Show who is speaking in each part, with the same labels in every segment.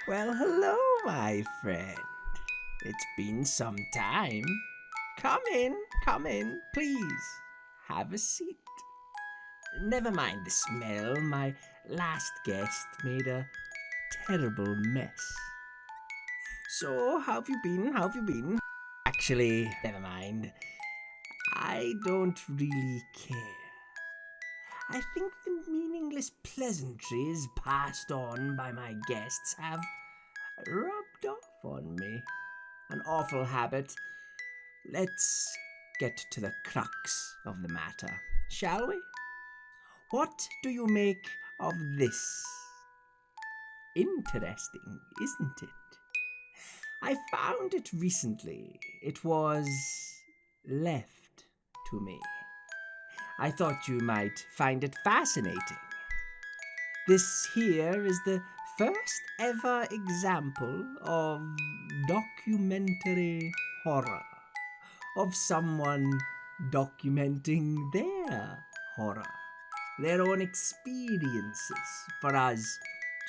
Speaker 1: Well, hello, my friend. It's been some time. Come in, please. Have a seat. Never mind the smell. My last guest made a terrible mess. So, how have you been? How have you been? Actually, never mind. I don't really care. I think the meaningless pleasantries passed on by my guests have rubbed off on me. An awful habit. Let's get to the crux of the matter, shall we? What do you make of this? Interesting, isn't it? I found it recently. It was left to me. I thought you might find it fascinating. This here is the first ever example of documentary horror, of someone documenting their horror, their own experiences for us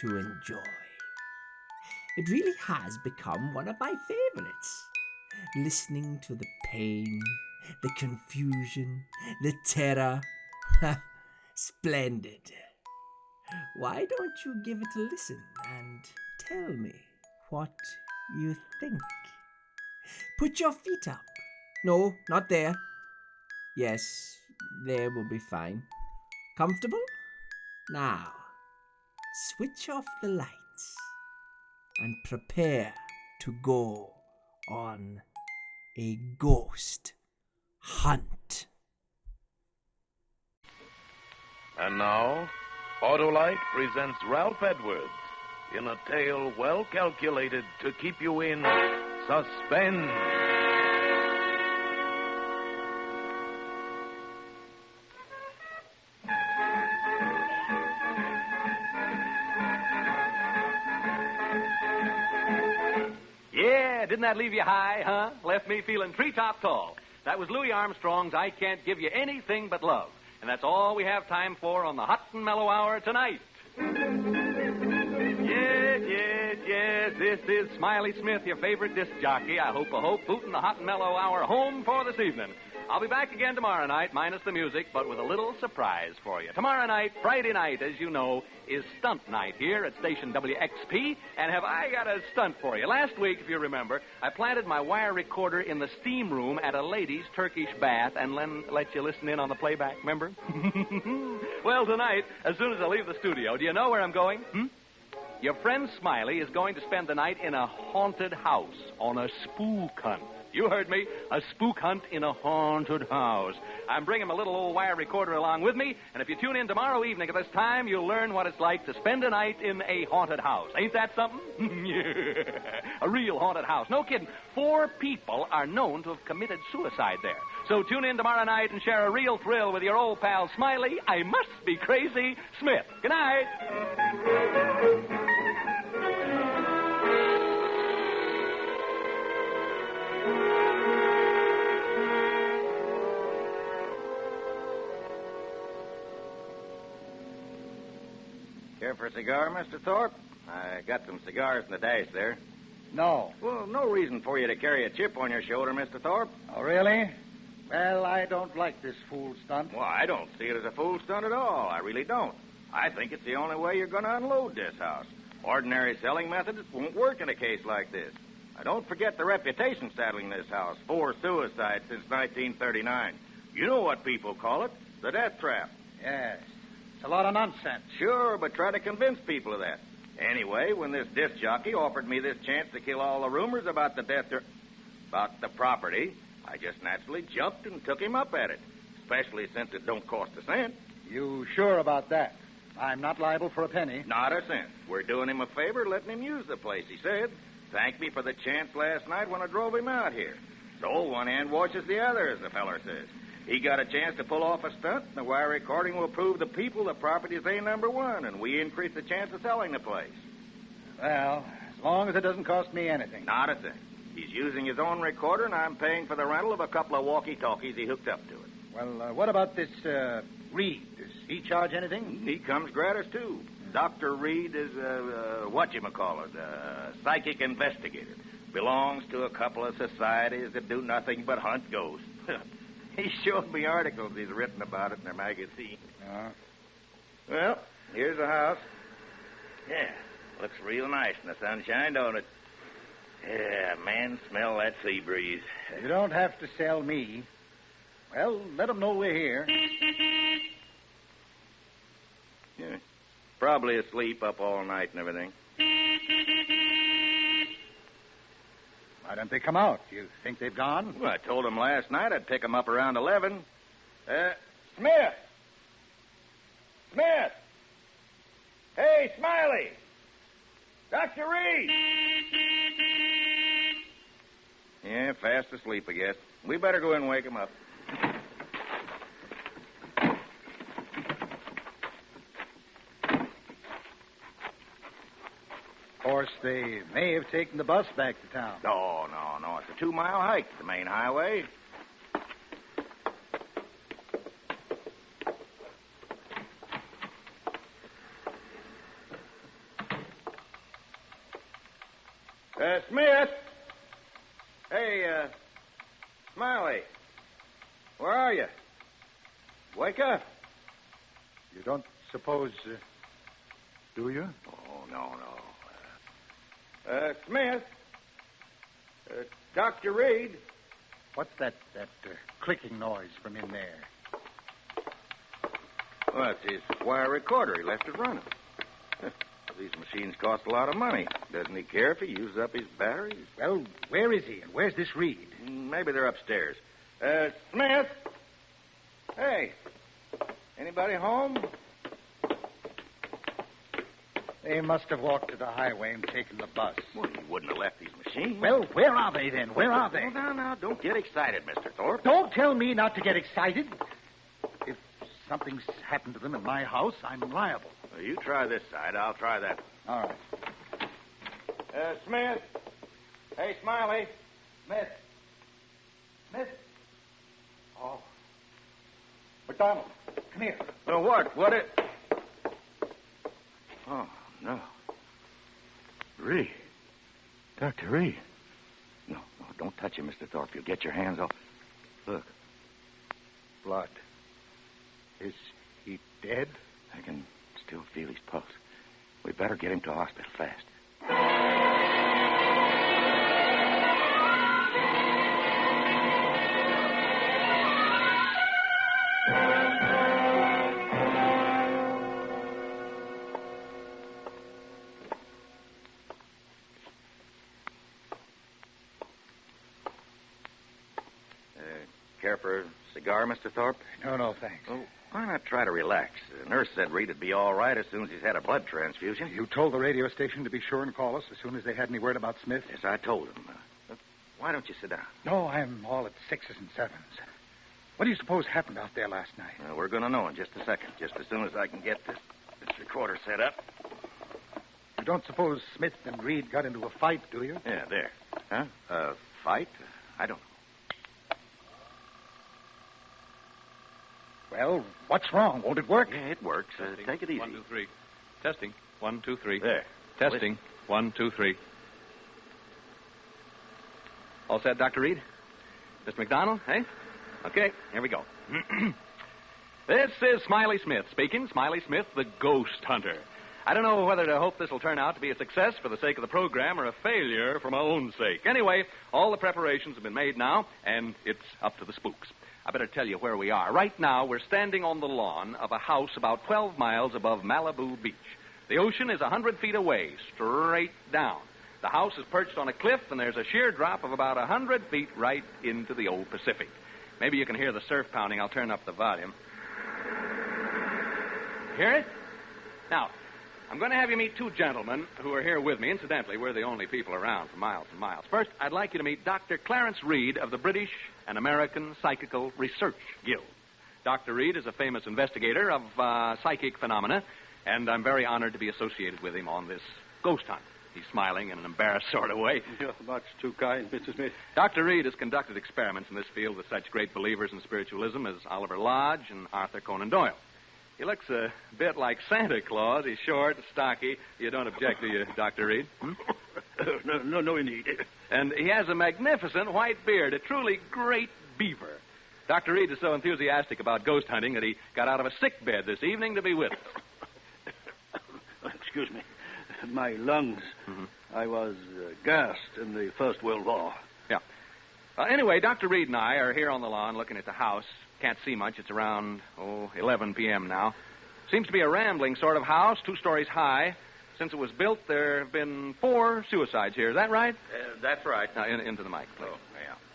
Speaker 1: to enjoy. It really has become one of my favorites. Listening to the pain, the confusion, the terror. Splendid. Why don't you give it a listen and tell me what you think? Put your feet up. No, not there. Yes, there will be fine. Comfortable? Now, switch off the lights and prepare to go on a ghost hunt.
Speaker 2: And now, Autolite presents Ralph Edwards in a tale well calculated to keep you in suspense.
Speaker 3: Yeah, didn't that leave you high, huh? Left me feeling treetop tall. That was Louis Armstrong's I Can't Give You Anything But Love. And that's all we have time for on the Hot and Mellow Hour tonight. Yes, this is Smiley Smith, your favorite disc jockey. I hope, booting the Hot and Mellow Hour home for this evening. I'll be back again tomorrow night, minus the music, but with a little surprise for you. Tomorrow night, Friday night, as you know, is stunt night here at station WXP, and have I got a stunt for you. Last week, if you remember, I planted my wire recorder in the steam room at a lady's Turkish bath and let you listen in on the playback, remember? Well, tonight, as soon as I leave the studio, do you know where I'm going? Your friend Smiley is going to spend the night in a haunted house on a spook hunt. You heard me, a spook hunt in a haunted house. I'm bringing my little old wire recorder along with me, and if you tune in tomorrow evening at this time, you'll learn what it's like to spend a night in a haunted house. Ain't that something? Yeah. A real haunted house. No kidding. 4 people are known to have committed suicide there. So tune in tomorrow night and share a real thrill with your old pal Smiley. I must be crazy, Smith. Good night.
Speaker 4: Care for a cigar, Mr. Thorpe? I got some cigars in the dash there.
Speaker 5: No.
Speaker 4: Well, no reason for you to carry a chip on your shoulder, Mr. Thorpe.
Speaker 5: Oh, really? Well, I don't like this fool stunt.
Speaker 4: Well, I don't see it as a fool stunt at all. I really don't. I think it's the only way you're going to unload this house. Ordinary selling methods won't work in a case like this. Now, don't forget the reputation saddling this house. 4 suicides since 1939. You know what people call it, the death trap.
Speaker 5: Yes. It's a lot of nonsense.
Speaker 4: Sure, but try to convince people of that. Anyway, when this disc jockey offered me this chance to kill all the rumors about the about the property, I just naturally jumped and took him up at it, especially since it don't cost a cent.
Speaker 5: You sure about that? I'm not liable for a penny.
Speaker 4: Not a cent. We're doing him a favor letting him use the place, he said. Thanked me for the chance last night when I drove him out here. So one hand washes the other, as the feller says. He got a chance to pull off a stunt, and the wire recording will prove the people the property's A number 1, and we increase the chance of selling the place.
Speaker 5: Well, as long as it doesn't cost me anything.
Speaker 4: Not a thing. He's using his own recorder, and I'm paying for the rental of a couple of walkie-talkies he hooked up to it.
Speaker 5: Well, what about this Reed? Does he charge anything?
Speaker 4: He comes gratis, too. Dr. Reed is a psychic investigator. Belongs to a couple of societies that do nothing but hunt ghosts. He showed me articles he's written about it in their magazine. Well, here's the house. Yeah, looks real nice in the sunshine, don't it? Yeah, man, smell that sea breeze.
Speaker 5: You don't have to sell me. Well, let them know we're here.
Speaker 4: Yeah, probably asleep up all night and everything.
Speaker 5: Why don't they come out? You think they've gone?
Speaker 4: Well, I told them last night I'd pick them up around 11. Smith! Smith! Hey, Smiley! Dr. Reed! Yeah, fast asleep, I guess. We better go in and wake him up.
Speaker 5: Of course, they may have taken the bus back to town.
Speaker 4: No. It's a 2-mile hike to the main highway. Smith! Hey, Smiley. Where are you? Wake up.
Speaker 5: You don't suppose, do you?
Speaker 4: Oh, no. Smith. Dr. Reed.
Speaker 5: What's that clicking noise from in there?
Speaker 4: Well, it's his wire recorder. He left it running. These machines cost a lot of money. Doesn't he care if he uses up his batteries?
Speaker 5: Well, where is he, and where's this Reed?
Speaker 4: Maybe they're upstairs. Smith? Hey, anybody home?
Speaker 5: They must have walked to the highway and taken the bus.
Speaker 4: Well, he wouldn't have left these machines.
Speaker 5: Well, where are they, then? Where are they?
Speaker 4: Now, don't get excited, Mr. Thorpe.
Speaker 5: Don't tell me not to get excited. If something's happened to them in my house, I'm liable.
Speaker 4: Well, you try this side. I'll try that.
Speaker 5: All right.
Speaker 4: Smith. Hey, Smiley.
Speaker 5: Smith? Oh. McDonald, come here.
Speaker 4: Well, what? What it? Oh, no. Reed. Dr. Reed. No, don't touch him, Mr. Thorpe. You'll get your hands off. Look.
Speaker 5: Blood. Is he dead?
Speaker 4: I can still feel his pulse. We better get him to hospital fast. Care for a cigar, Mr. Thorpe?
Speaker 5: No, thanks.
Speaker 4: Well, why not try to relax? The nurse said Reed would be all right as soon as he's had a blood transfusion.
Speaker 5: You told the radio station to be sure and call us as soon as they had any word about Smith?
Speaker 4: Yes, I told him. Why don't you sit down?
Speaker 5: No, I'm all at 6s and 7s. What do you suppose happened out there last night?
Speaker 4: Well, we're going to know in just a second, just as soon as I can get this recorder set up.
Speaker 5: You don't suppose Smith and Reed got into a fight, do you?
Speaker 4: Yeah, there. Huh? A fight? I don't know.
Speaker 5: Well, what's wrong? Won't it work?
Speaker 4: Yeah, it works. Take it easy.
Speaker 3: 1, 2, 3. Testing. 1, 2, 3.
Speaker 4: There.
Speaker 3: Testing. 1, 2, 3. All set, Dr. Reed? Mr. McDonald, eh? Okay, here we go. This is Smiley Smith speaking. Smiley Smith, the ghost hunter. I don't know whether to hope this will turn out to be a success for the sake of the program or a failure for my own sake. Anyway, all the preparations have been made now, and it's up to the spooks. I better tell you where we are. Right now, we're standing on the lawn of a house about 12 miles above Malibu Beach. The ocean is 100 feet away, straight down. The house is perched on a cliff, and there's a sheer drop of about 100 feet right into the old Pacific. Maybe you can hear the surf pounding. I'll turn up the volume. Hear it? Now, I'm going to have you meet two gentlemen who are here with me. Incidentally, we're the only people around for miles and miles. First, I'd like you to meet Dr. Clarence Reed of the British and American Psychical Research Guild. Dr. Reed is a famous investigator of psychic phenomena, and I'm very honored to be associated with him on this ghost hunt. He's smiling in an embarrassed sort of way.
Speaker 6: You're much too kind, Mr. Smith.
Speaker 3: Dr. Reed has conducted experiments in this field with such great believers in spiritualism as Oliver Lodge and Arthur Conan Doyle. He looks a bit like Santa Claus. He's short, stocky. You don't object, do you, Dr. Reed?
Speaker 6: No, indeed.
Speaker 3: And he has a magnificent white beard, a truly great beaver. Dr. Reed is so enthusiastic about ghost hunting that he got out of a sick bed this evening to be with us.
Speaker 6: Excuse me. My lungs. I was gassed in the First World War.
Speaker 3: Yeah. Anyway, Dr. Reed and I are here on the lawn looking at the house. Can't see much. It's around, 11 p.m. now. Seems to be a rambling sort of house, 2 stories high. Since it was built, there have been 4 suicides here. Is that right?
Speaker 4: That's right.
Speaker 3: Now, into the mic, please.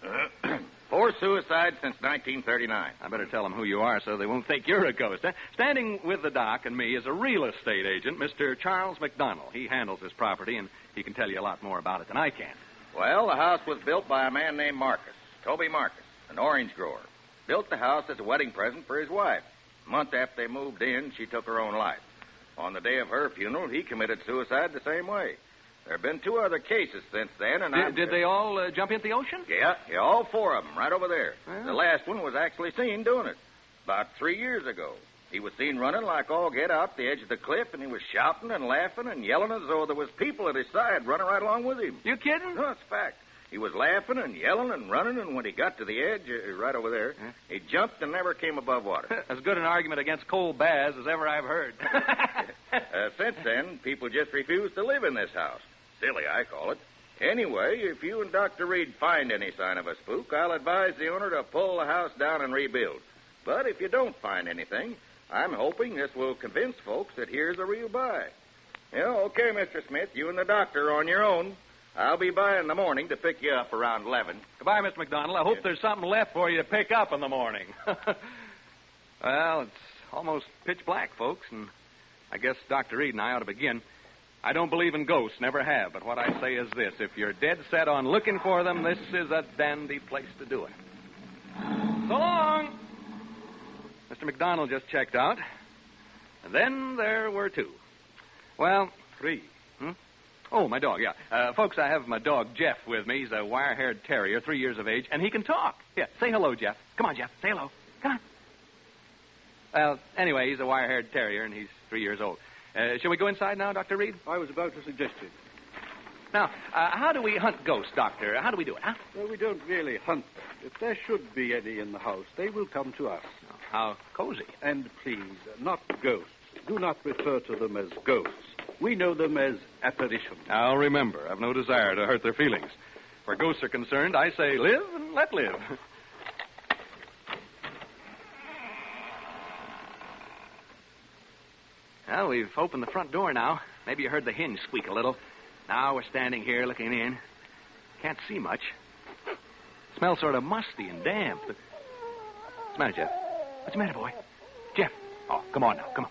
Speaker 4: Oh, yeah. 4 suicides since 1939.
Speaker 3: I better tell them who you are so they won't think you're a ghost. Standing with the doc and me is a real estate agent, Mr. Charles McDonald. He handles this property, and he can tell you a lot more about it than I can.
Speaker 4: Well, the house was built by a man named Marcus, Toby Marcus, an orange grower. Built the house as a wedding present for his wife. A month after they moved in, she took her own life. On the day of her funeral, he committed suicide the same way. There have been 2 other cases since then, and
Speaker 3: Did they all jump into the ocean?
Speaker 4: Yeah, all 4 of them, right over there.
Speaker 3: Well.
Speaker 4: The last one was actually seen doing it about 3 years ago. He was seen running like all get out the edge of the cliff, and he was shouting and laughing and yelling as though there was people at his side running right along with him.
Speaker 3: You kidding?
Speaker 4: No, it's a fact. He was laughing and yelling and running, and when he got to the edge, right over there, he jumped and never came above water.
Speaker 3: As good an argument against cold baths as ever I've heard.
Speaker 4: Since then, people just refuse to live in this house. Silly, I call it. Anyway, if you and Dr. Reed find any sign of a spook, I'll advise the owner to pull the house down and rebuild. But if you don't find anything, I'm hoping this will convince folks that here's a real buy. Okay, Mr. Smith, you and the doctor are on your own. I'll be by in the morning to pick you up around 11.
Speaker 3: Goodbye, Mr. McDonald. I hope there's something left for you to pick up in the morning. Well, it's almost pitch black, folks, and I guess Dr. Reed and I ought to begin. I don't believe in ghosts, never have, but what I say is this. If you're dead set on looking for them, this is a dandy place to do it. So long! Mr. McDonald just checked out. And then there were 2. Well, 3. Oh, my dog, yeah. Folks, I have my dog, Jeff, with me. He's a wire-haired terrier, 3 years of age, and he can talk. Yeah, say hello, Jeff. Come on, Jeff, say hello. Come on. Well, anyway, he's a wire-haired terrier, and he's 3 years old. Shall we go inside now, Dr. Reed?
Speaker 6: I was about to suggest it.
Speaker 3: Now, how do we hunt ghosts, Doctor? How do we do it, huh?
Speaker 6: Well, we don't really hunt them. If there should be any in the house, they will come to us.
Speaker 3: Oh, how cozy.
Speaker 6: And please, not ghosts. Do not refer to them as ghosts. We know them as apparitions.
Speaker 3: I'll remember. I've no desire to hurt their feelings. Where ghosts are concerned, I say live and let live. Well, we've opened the front door now. Maybe you heard the hinge squeak a little. Now we're standing here looking in. Can't see much. Smells sort of musty and damp. What's the matter, Jeff? What's the matter, boy? Jeff. Oh, come on now, come on.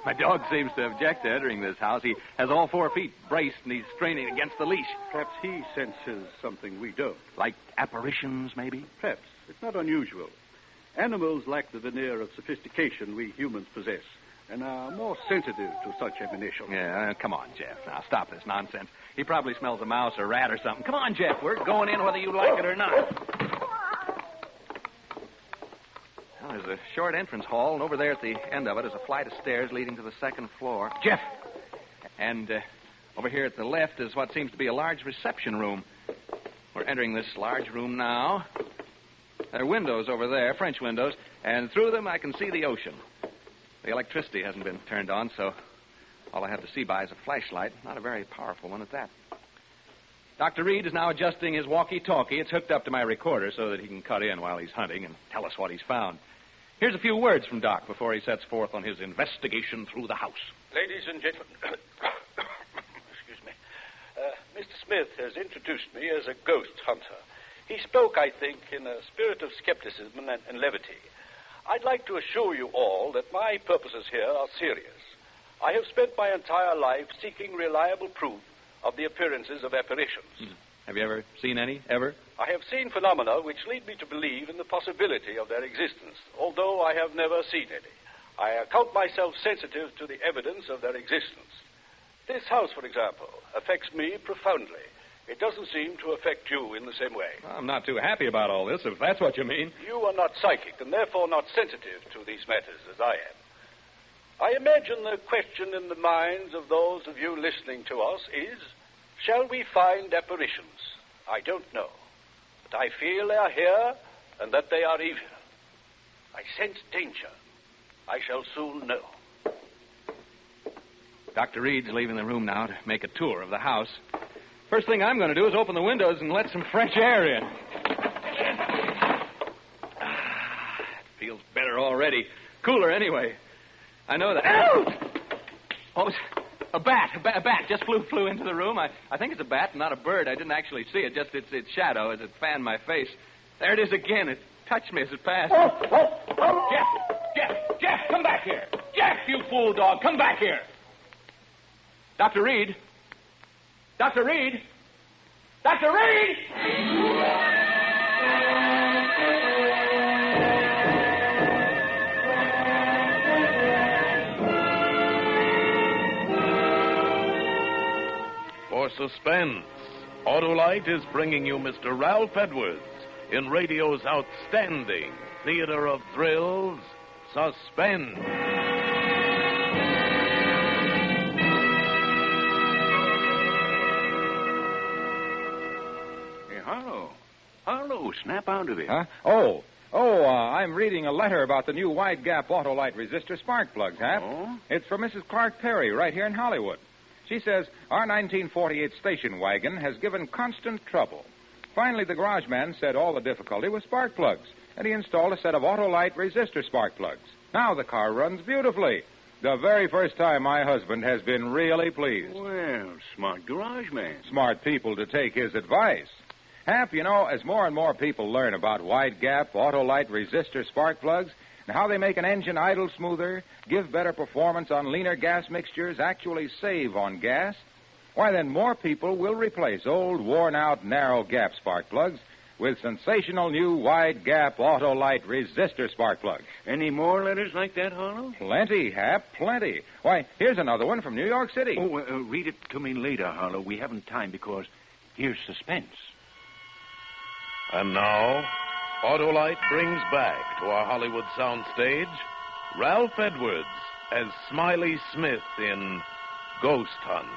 Speaker 3: My dog seems to object to entering this house. He has all 4 feet braced, and he's straining against the leash.
Speaker 6: Perhaps he senses something we don't.
Speaker 3: Like apparitions, maybe?
Speaker 6: Perhaps. It's not unusual. Animals lack the veneer of sophistication we humans possess and are more sensitive to such emanations.
Speaker 3: Yeah, come on, Jeff. Now, stop this nonsense. He probably smells a mouse or rat or something. Come on, Jeff. We're going in whether you like it or not. Well, there's a short entrance hall, and over there at the end of it is a flight of stairs leading to the 2nd floor. Jeff! And over here at the left is what seems to be a large reception room. We're entering this large room now. There are windows over there, French windows, and through them I can see the ocean. The electricity hasn't been turned on, so all I have to see by is a flashlight. Not a very powerful one at that. Dr. Reed is now adjusting his walkie-talkie. It's hooked up to my recorder so that he can cut in while he's hunting and tell us what he's found. Here's a few words from Doc before he sets forth on his investigation through the house.
Speaker 7: Ladies and gentlemen, excuse me, Mr. Smith has introduced me as a ghost hunter. He spoke, I think, in a spirit of skepticism and levity. I'd like to assure you all that my purposes here are serious. I have spent my entire life seeking reliable proof of the appearances of apparitions.
Speaker 3: Have you ever seen any, ever?
Speaker 7: I have seen phenomena which lead me to believe in the possibility of their existence, although I have never seen any. I account myself sensitive to the evidence of their existence. This house, for example, affects me profoundly. It doesn't seem to affect you in the same way.
Speaker 3: I'm not too happy about all this, if that's what you mean.
Speaker 7: You are not psychic and therefore not sensitive to these matters as I am. I imagine the question in the minds of those of you listening to us is, shall we find apparitions? I don't know. But I feel they are here and that they are evil. I sense danger. I shall soon know.
Speaker 3: Dr. Reed's leaving the room now to make a tour of the house. First thing I'm going to do is open the windows and let some fresh air in. It feels better already. Cooler anyway. I know that. Ow! Oh, it's a bat. A bat just flew into the room. I think it's a bat, not a bird. I didn't actually see it, just its shadow as it fanned my face. There it is again. It touched me as it passed. Jeff, come back here. Jeff, you fool dog, come back here. Dr. Reed. Dr. Reed. Dr. Reed!
Speaker 2: For Suspense, Autolite is bringing you Mr. Ralph Edwards in radio's outstanding theater of thrills, Suspense.
Speaker 4: Harlow, snap out of it.
Speaker 8: Huh? I'm reading a letter about the new wide gap Autolite resistor spark plugs, Hap.
Speaker 4: Oh?
Speaker 8: It's from Mrs. Clark Perry right here in Hollywood. She says our 1948 station wagon has given constant trouble. Finally, the garage man said all the difficulty was spark plugs, and he installed a set of Autolite resistor spark plugs. Now the car runs beautifully. The very first time my husband has been really pleased.
Speaker 4: Well, smart garage man.
Speaker 8: Smart people to take his advice. Hap, you know, as more and more people learn about wide gap Autolite resistor spark plugs and how they make an engine idle smoother, give better performance on leaner gas mixtures, actually save on gas, why then more people will replace old, worn-out, narrow gap spark plugs with sensational new wide gap Autolite resistor spark plugs.
Speaker 4: Any more letters like that, Harlow?
Speaker 8: Plenty, Hap, plenty. Why, here's another one from New York City.
Speaker 4: Read it to me later, Harlow. We haven't time because here's Suspense.
Speaker 2: And now, Autolite brings back to our Hollywood soundstage Ralph Edwards as Smiley Smith in Ghost Hunt,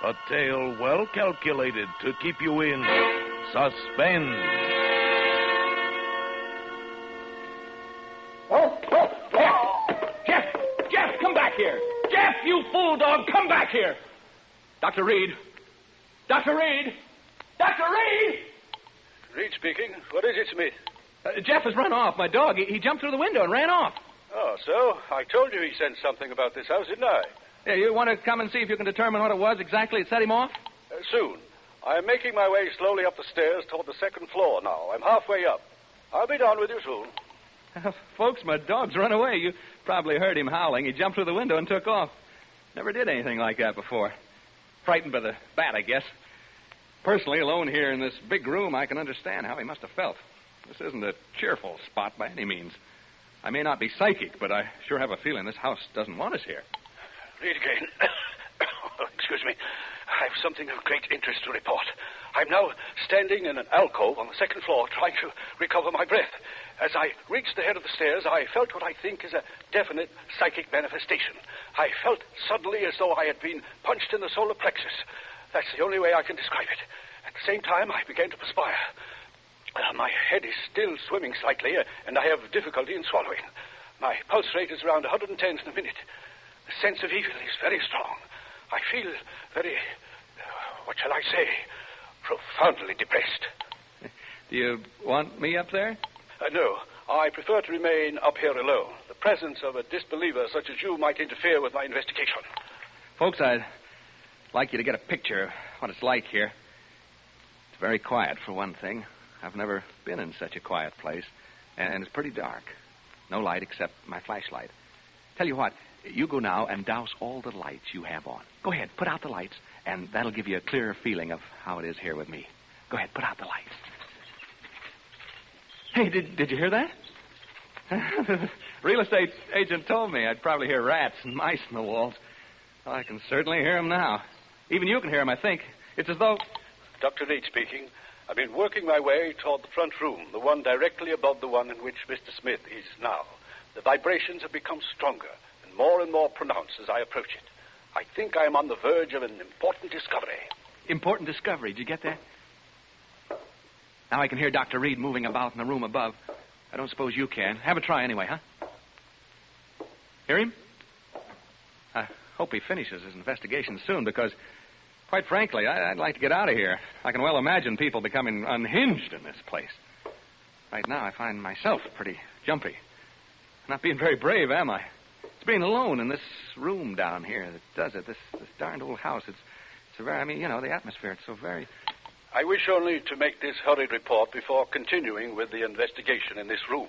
Speaker 2: a tale well calculated to keep you in suspense.
Speaker 3: Jeff, come back here. Jeff, you fool dog, come back here. Dr. Reed. Dr. Reed. Dr. Reed!
Speaker 7: Reed speaking. What is it, Smith?
Speaker 3: Jeff has run off. My dog, he jumped through the window and ran off.
Speaker 7: Oh, so? I told you he sensed something about this house, didn't I?
Speaker 3: Yeah, you want to come and see if you can determine what it was exactly that set him off?
Speaker 7: Soon. I am making my way slowly up the stairs toward the second floor now. I'm halfway up. I'll be down with you soon.
Speaker 3: Folks, my dog's run away. You probably heard him howling. He jumped through the window and took off. Never did anything like that before. Frightened by the bat, I guess. Personally, alone here in this big room, I can understand how he must have felt. This isn't a cheerful spot by any means. I may not be psychic, but I sure have a feeling this house doesn't want us here.
Speaker 7: Read again. Excuse me. I have something of great interest to report. I'm now standing in an alcove on the second floor trying to recover my breath. As I reached the head of the stairs, I felt what I think is a definite psychic manifestation. I felt suddenly as though I had been punched in the solar plexus. That's the only way I can describe it. At the same time, I began to perspire. My head is still swimming slightly, and I have difficulty in swallowing. My pulse rate is around 110 in a minute. The sense of evil is very strong. I feel very, what shall I say, profoundly depressed.
Speaker 3: Do you want me up there?
Speaker 7: No, I prefer to remain up here alone. The presence of a disbeliever such as you might interfere with my investigation.
Speaker 3: Folks, I'd like you to get a picture of what it's like here. It's very quiet, for one thing. I've never been in such a quiet place. And it's pretty dark. No light except my flashlight. Tell you what, you go now and douse all the lights you have on. Go ahead, put out the lights, and that'll give you a clearer feeling of how it is here with me. Go ahead, put out the lights. Hey, did you hear that? The real estate agent told me I'd probably hear rats and mice in the walls. Well, I can certainly hear them now. Even you can hear them, I think. It's as though...
Speaker 7: Dr. Reed speaking. I've been working my way toward the front room, the one directly above the one in which Mr. Smith is now. The vibrations have become stronger and more and more pronounced as I approach it. I think I am on the verge of an important discovery.
Speaker 3: Important discovery. Did you get that? Now I can hear Dr. Reed moving about in the room above. I don't suppose you can. Have a try anyway, huh? Hear him? I hope he finishes his investigation soon, because, quite frankly, I'd like to get out of here. I can well imagine people becoming unhinged in this place. Right now, I find myself pretty jumpy. Not being very brave, am I? It's being alone in this room down here that does it. This darned old house. It's a very, the atmosphere. It's so very...
Speaker 7: I wish only to make this hurried report before continuing with the investigation in this room.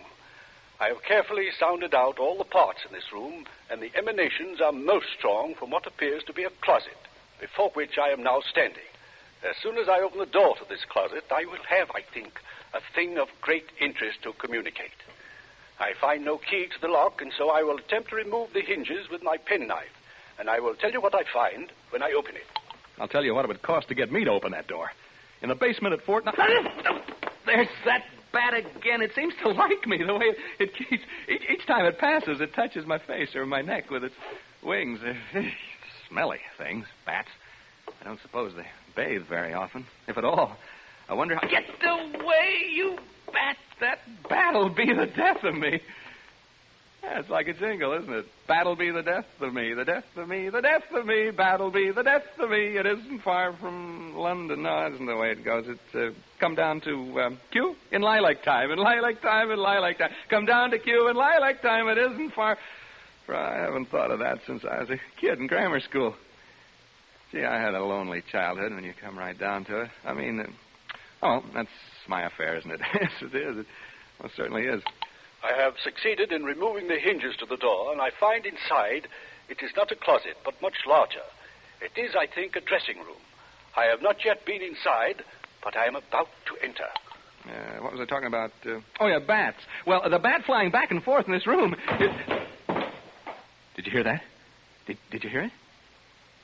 Speaker 7: I have carefully sounded out all the parts in this room, and the emanations are most strong from what appears to be a closet, before which I am now standing. As soon as I open the door to this closet, I will have, I think, a thing of great interest to communicate. I find no key to the lock, and so I will attempt to remove the hinges with my penknife, and I will tell you what I find when I open it.
Speaker 3: I'll tell you what it would cost to get me to open that door. In the basement at Fort... There's that bat again. It seems to like me, the way it keeps... Each time it passes, it touches my face or my neck with its wings. Smelly things, bats. I don't suppose they bathe very often, if at all. I wonder how... Get away, you bat! That bat'll be the death of me. Yeah, it's like a jingle, isn't it? Bat'll be the death of me, the death of me, the death of me, bat'll be the death of me. It isn't far from London. No, that isn't the way it goes. It's come down to Q in lilac time, in lilac time, in lilac time. Come down to Q in lilac time. It isn't far... I haven't thought of that since I was a kid in grammar school. Gee, I had a lonely childhood when you come right down to it. That's my affair, isn't it? Yes, it is. It most certainly is.
Speaker 7: I have succeeded in removing the hinges to the door, and I find inside it is not a closet, but much larger. It is, I think, a dressing room. I have not yet been inside, but I am about to enter.
Speaker 3: What was I talking about? Bats. Well, the bat flying back and forth in this room... Did you hear that? Did you hear it?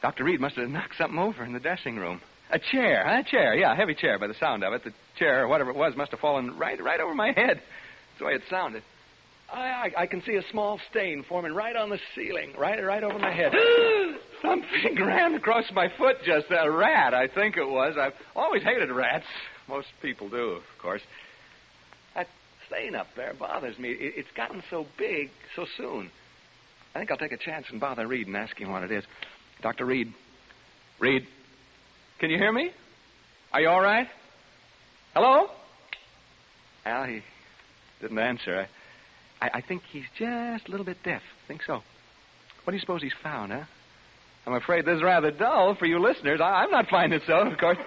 Speaker 3: Dr. Reed must have knocked something over in the dressing room. A chair, huh? A chair, yeah, a heavy chair by the sound of it. The chair, or whatever it was, must have fallen right over my head. That's the way it sounded. I can see a small stain forming right on the ceiling, right over my head. Something ran across my foot just a rat, I think it was. I've always hated rats. Most people do, of course. That stain up there bothers me. It's gotten so big so soon. I think I'll take a chance and bother Reed and ask him what it is. Dr. Reed. Reed, can you hear me? Are you all right? Hello? Al, he didn't answer. I think he's just a little bit deaf. I think so. What do you suppose he's found, huh? I'm afraid this is rather dull for you listeners. I'm not finding it so, of course.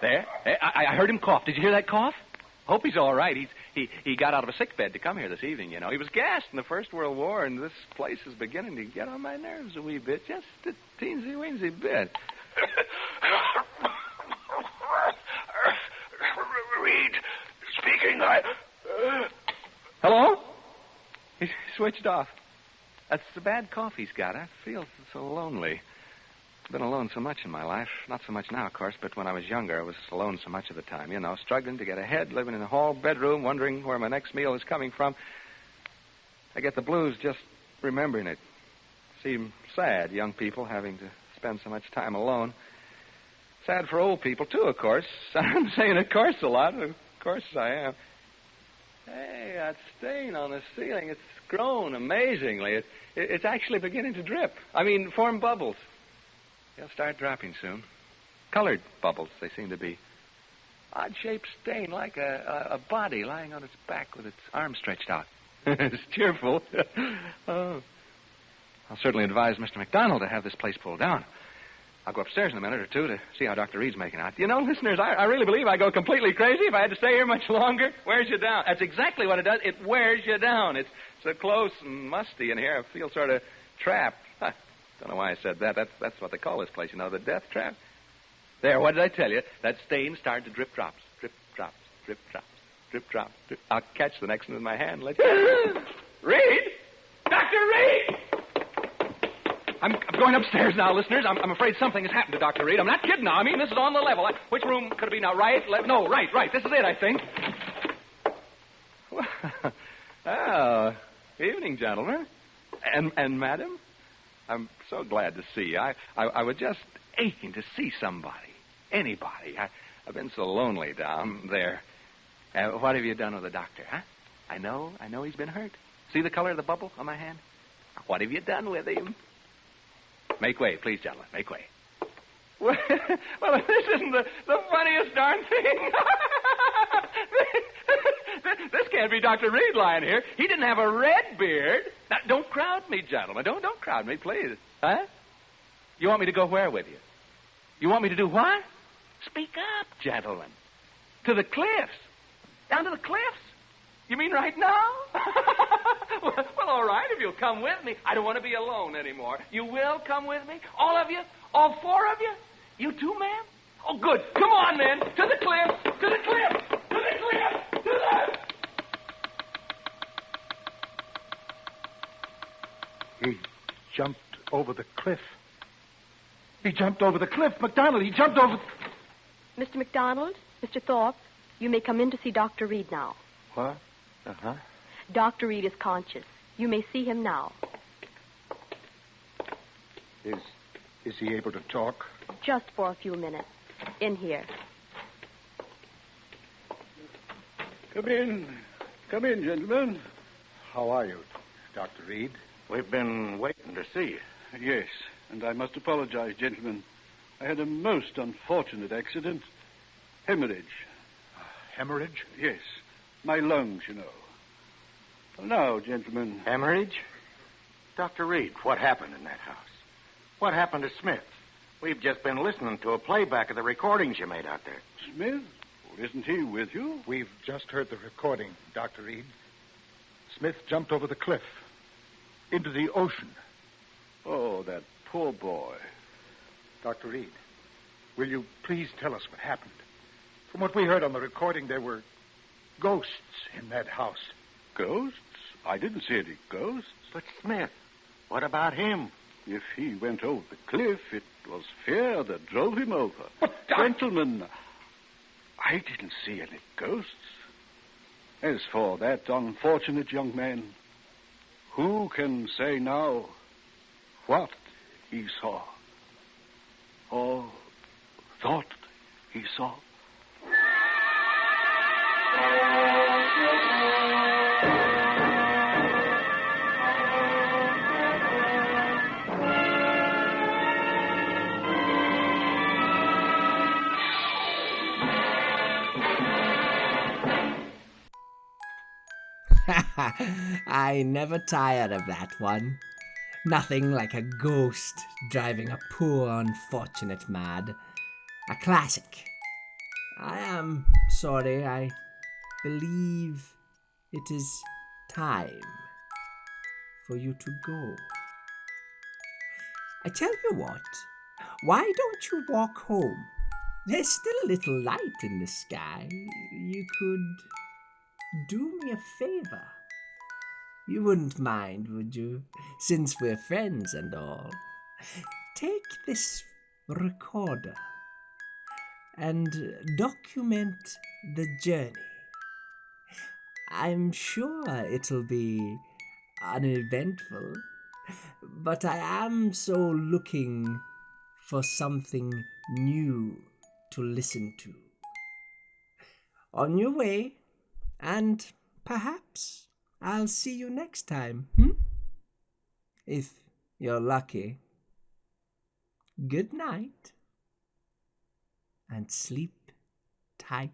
Speaker 3: There. I heard him cough. Did you hear that cough? Hope he's all right. He got out of a sick bed to come here this evening, you know. He was gassed in the First World War, and this place is beginning to get on my nerves a wee bit. Just a teensy-weensy bit.
Speaker 7: Reed, speaking,
Speaker 3: Hello? He switched off. That's the bad cough he's got. I feel so lonely. I've been alone so much in my life. Not so much now, of course, but when I was younger, I was alone so much of the time. You know, struggling to get ahead, living in a hall bedroom, wondering where my next meal is coming from. I get the blues just remembering it. Seem sad, young people having to spend so much time alone. Sad for old people, too, of course. I'm saying of course a lot. Of course I am. Hey, that stain on the ceiling, it's grown amazingly. It's actually beginning to drip. Form bubbles. They'll start dropping soon. Colored bubbles, they seem to be. Odd-shaped stain, like a body lying on its back with its arms stretched out. It's cheerful. Oh. I'll certainly advise Mr. McDonald to have this place pulled down. I'll go upstairs in a minute or two to see how Dr. Reed's making out. You know, listeners, I really believe I go completely crazy if I had to stay here much longer. Wears you down. That's exactly what it does. It wears you down. It's so close and musty in here. I feel sort of trapped. Don't know why I said that. That's what they call this place, you know, the death trap. There, what did I tell you? That stain started to drip drops. Drip drops, drip drops, drip drops. Drip. I'll catch the next one in my hand and let you... Reed! Dr. Reed! I'm going upstairs now, listeners. I'm afraid something has happened to Dr. Reed. I'm not kidding now. This is on the level. Which room could it be now? Right? No, right. This is it, I think. Well, Evening, gentlemen. And madam? I'm so glad to see you. I was just aching to see somebody. Anybody. I've been so lonely down there. What have you done with the doctor, huh? I know he's been hurt. See the color of the bubble on my hand? What have you done with him? Make way, please, gentlemen. Make way. Well, this isn't the funniest darn thing. This can't be Dr. Reed lying here. He didn't have a red beard. Now, don't crowd me, gentlemen. Don't crowd me, please. Huh? You want me to go where with you? You want me to do what? Speak up, gentlemen. To the cliffs. Down to the cliffs? You mean right now? Well, all right, if you'll come with me. I don't want to be alone anymore. You will come with me? All of you? All four of you? You too, ma'am? Oh, good. Come on, then. To the cliff. To the cliff. To the cliff. To the...
Speaker 5: He jumped over the cliff. He jumped over the cliff. McDonald, he jumped over...
Speaker 9: Mr. McDonald, Mr. Thorpe, you may come in to see Dr. Reed now.
Speaker 5: What? Uh-huh.
Speaker 9: Dr. Reed is conscious. You may see him now.
Speaker 5: Is he able to talk?
Speaker 9: Just for a few minutes. In here.
Speaker 6: Come in. Come in, gentlemen.
Speaker 5: How are you, Dr. Reed?
Speaker 4: We've been waiting to see you.
Speaker 6: Yes, and I must apologize, gentlemen. I had a most unfortunate accident. Hemorrhage.
Speaker 5: Hemorrhage?
Speaker 6: Yes, my lungs, you know. Now, gentlemen.
Speaker 4: Hemorrhage? Dr. Reed, what happened in that house? What happened to Smith? We've just been listening to a playback of the recordings you made out there.
Speaker 6: Smith? Well, isn't he with you?
Speaker 5: We've just heard the recording, Dr. Reed. Smith jumped over the cliff. Into the ocean.
Speaker 6: Oh, that poor boy.
Speaker 5: Dr. Reed, will you please tell us what happened? From what we heard on the recording, there were ghosts in that house.
Speaker 6: Ghosts? I didn't see any ghosts.
Speaker 4: But Smith, what about him?
Speaker 6: If he went over the cliff, it was fear that drove him over.
Speaker 5: But,
Speaker 6: gentlemen, I didn't see any ghosts. As for that unfortunate young man, who can say now what he saw or thought he saw?
Speaker 1: I never tired of that one. Nothing like a ghost driving a poor unfortunate mad. A classic. I am sorry, I believe it is time for you to go. I tell you what, why don't you walk home? There's still a little light in the sky. You could do me a favor. You wouldn't mind, would you? Since we're friends and all. Take this recorder and document the journey. I'm sure it'll be uneventful, but I am so looking for something new to listen to. On your way, and perhaps I'll see you next time, If you're lucky. Good night, and sleep tight.